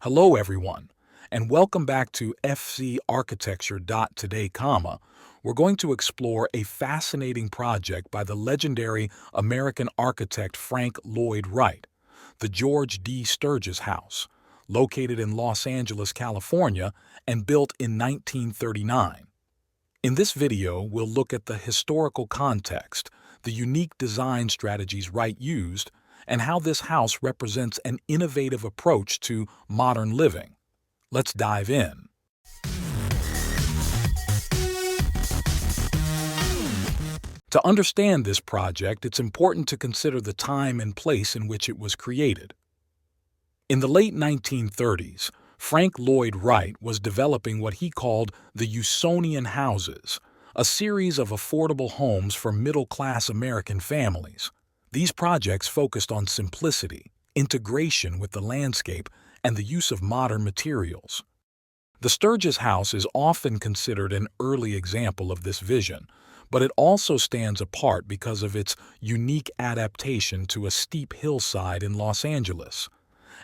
Hello everyone, and welcome back to FC Architecture. Today, we're going to explore a fascinating project by the legendary American architect Frank Lloyd Wright, the George D. Sturges House, located in Los Angeles, California, and built in 1939. In this video, we'll look at the historical context, the unique design strategies Wright used, and how this house represents an innovative approach to modern living. Let's dive in. To understand this project, it's important to consider the time and place in which it was created. In the late 1930s, Frank Lloyd Wright was developing what he called the Usonian houses, a series of affordable homes for middle-class American families. These projects focused on simplicity, integration with the landscape, and the use of modern materials. The Sturges House is often considered an early example of this vision, but it also stands apart because of its unique adaptation to a steep hillside in Los Angeles.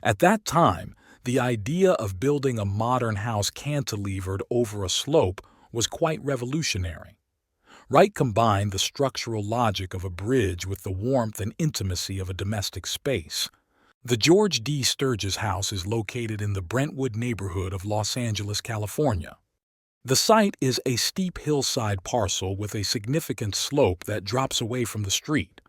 At that time, the idea of building a modern house cantilevered over a slope was quite revolutionary. Wright combined the structural logic of a bridge with the warmth and intimacy of a domestic space. The George D. Sturges House is located in the Brentwood neighborhood of Los Angeles, California. The site is a steep hillside parcel with a significant slope that drops away from the street.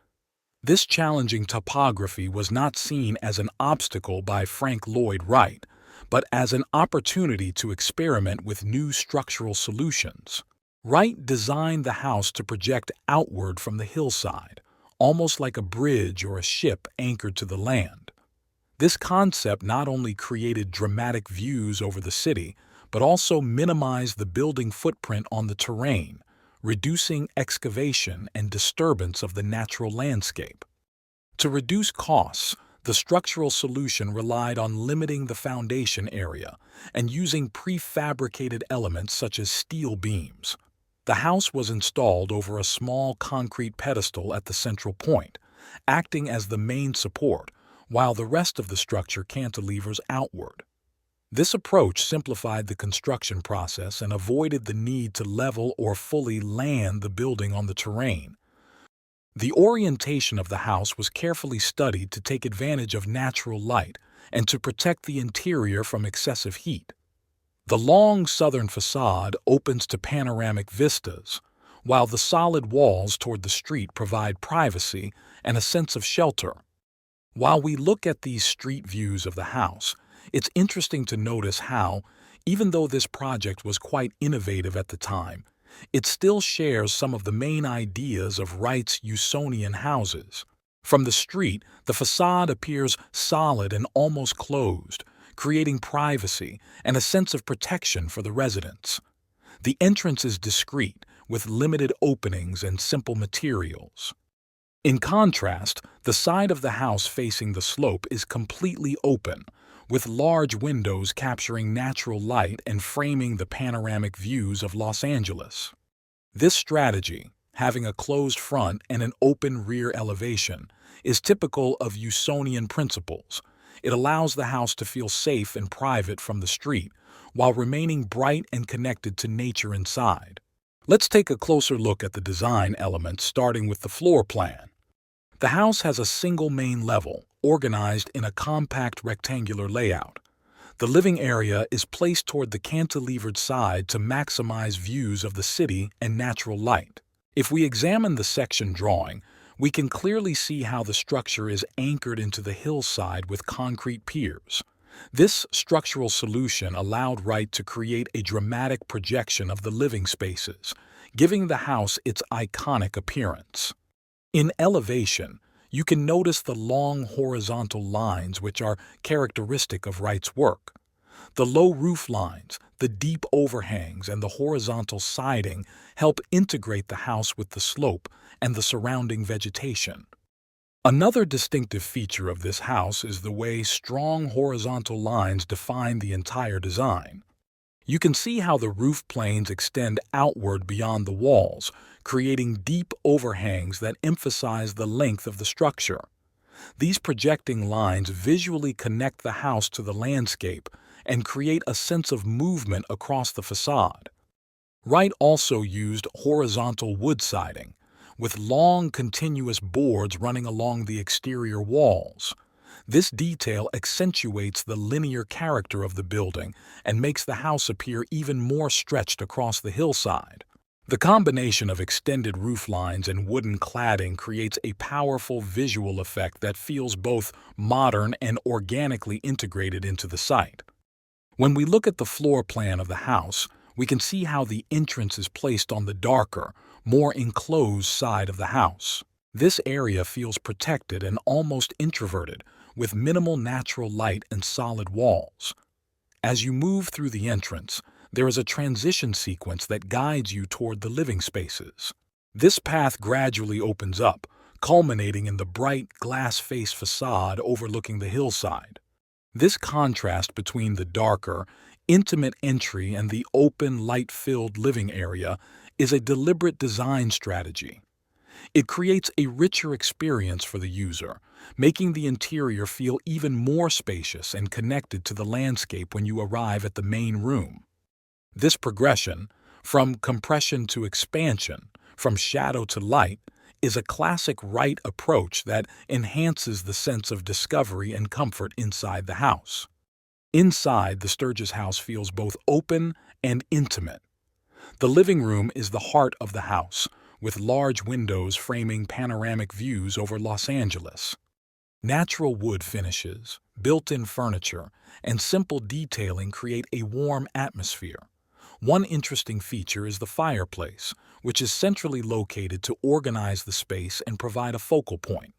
This challenging topography was not seen as an obstacle by Frank Lloyd Wright, but as an opportunity to experiment with new structural solutions. Wright designed the house to project outward from the hillside, almost like a bridge or a ship anchored to the land. This concept not only created dramatic views over the city, but also minimized the building footprint on the terrain, reducing excavation and disturbance of the natural landscape. To reduce costs, the structural solution relied on limiting the foundation area and using prefabricated elements such as steel beams. The house was installed over a small concrete pedestal at the central point, acting as the main support, while the rest of the structure cantilevers outward. This approach simplified the construction process and avoided the need to level or fully land the building on the terrain. The orientation of the house was carefully studied to take advantage of natural light and to protect the interior from excessive heat. The long southern facade opens to panoramic vistas, while the solid walls toward the street provide privacy and a sense of shelter. While we look at these street views of the house, it's interesting to notice how, even though this project was quite innovative at the time, it still shares some of the main ideas of Wright's Usonian houses. From the street, the facade appears solid and almost closed, creating privacy and a sense of protection for the residents. The entrance is discreet, with limited openings and simple materials. In contrast, the side of the house facing the slope is completely open, with large windows capturing natural light and framing the panoramic views of Los Angeles. This strategy, having a closed front and an open rear elevation, is typical of Usonian principles. It allows the house to feel safe and private from the street, while remaining bright and connected to nature inside. Let's take a closer look at the design elements, starting with the floor plan. The house has a single main level, organized in a compact rectangular layout. The living area is placed toward the cantilevered side to maximize views of the city and natural light. If we examine the section drawing, we can clearly see how the structure is anchored into the hillside with concrete piers. This structural solution allowed Wright to create a dramatic projection of the living spaces, giving the house its iconic appearance. In elevation, you can notice the long horizontal lines which are characteristic of Wright's work. The low roof lines, the deep overhangs, and the horizontal siding help integrate the house with the slope and the surrounding vegetation. Another distinctive feature of this house is the way strong horizontal lines define the entire design. You can see how the roof planes extend outward beyond the walls, creating deep overhangs that emphasize the length of the structure. These projecting lines visually connect the house to the landscape and create a sense of movement across the facade. Wright also used horizontal wood siding, with long continuous boards running along the exterior walls. This detail accentuates the linear character of the building and makes the house appear even more stretched across the hillside. The combination of extended roof lines and wooden cladding creates a powerful visual effect that feels both modern and organically integrated into the site. When we look at the floor plan of the house, we can see how the entrance is placed on the darker, more enclosed side of the house. This area feels protected and almost introverted, with minimal natural light and solid walls. As you move through the entrance, there is a transition sequence that guides you toward the living spaces. This path gradually opens up, culminating in the bright glass-faced facade overlooking the hillside. This contrast between the darker, intimate entry and the open, light-filled living area is a deliberate design strategy. It creates a richer experience for the user, making the interior feel even more spacious and connected to the landscape when you arrive at the main room. This progression, from compression to expansion, from shadow to light, is a classic Wright approach that enhances the sense of discovery and comfort inside the house. Inside, the Sturges House feels both open and intimate. The living room is the heart of the house, with large windows framing panoramic views over Los Angeles. Natural wood finishes, built-in furniture, and simple detailing create a warm atmosphere. One interesting feature is the fireplace, which is centrally located to organize the space and provide a focal point.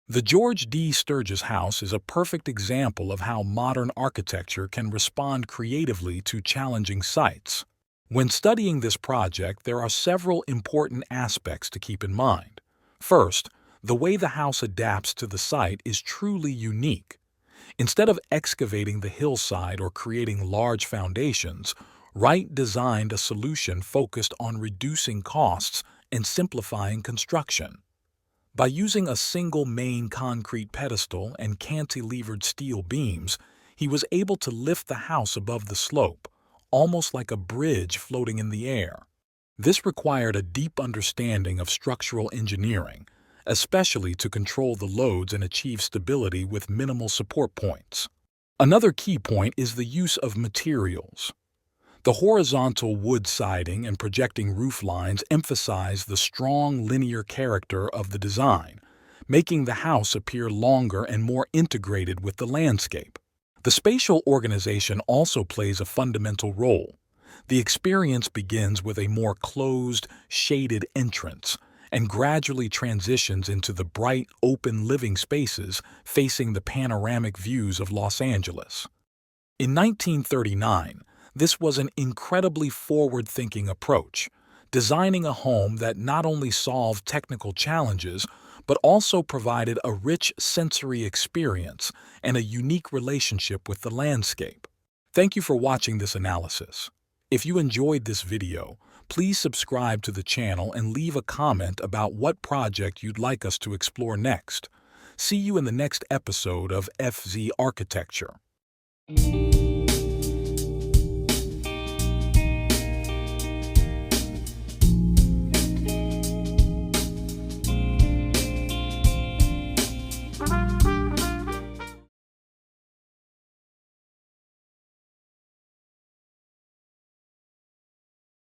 The George D. Sturges House is a perfect example of how modern architecture can respond creatively to challenging sites. When studying this project, there are several important aspects to keep in mind. First, the way the house adapts to the site is truly unique. Instead of excavating the hillside or creating large foundations, Wright designed a solution focused on reducing costs and simplifying construction. By using a single main concrete pedestal and cantilevered steel beams, he was able to lift the house above the slope, almost like a bridge floating in the air. This required a deep understanding of structural engineering, especially to control the loads and achieve stability with minimal support points. Another key point is the use of materials. The horizontal wood siding and projecting roof lines emphasize the strong linear character of the design, making the house appear longer and more integrated with the landscape. The spatial organization also plays a fundamental role. The experience begins with a more closed, shaded entrance and gradually transitions into the bright, open living spaces facing the panoramic views of Los Angeles. In 1939, this was an incredibly forward-thinking approach, designing a home that not only solved technical challenges, but also provided a rich sensory experience and a unique relationship with the landscape. Thank you for watching this analysis. If you enjoyed this video, please subscribe to the channel and leave a comment about what project you'd like us to explore next. See you in the next episode of FZ Architecture.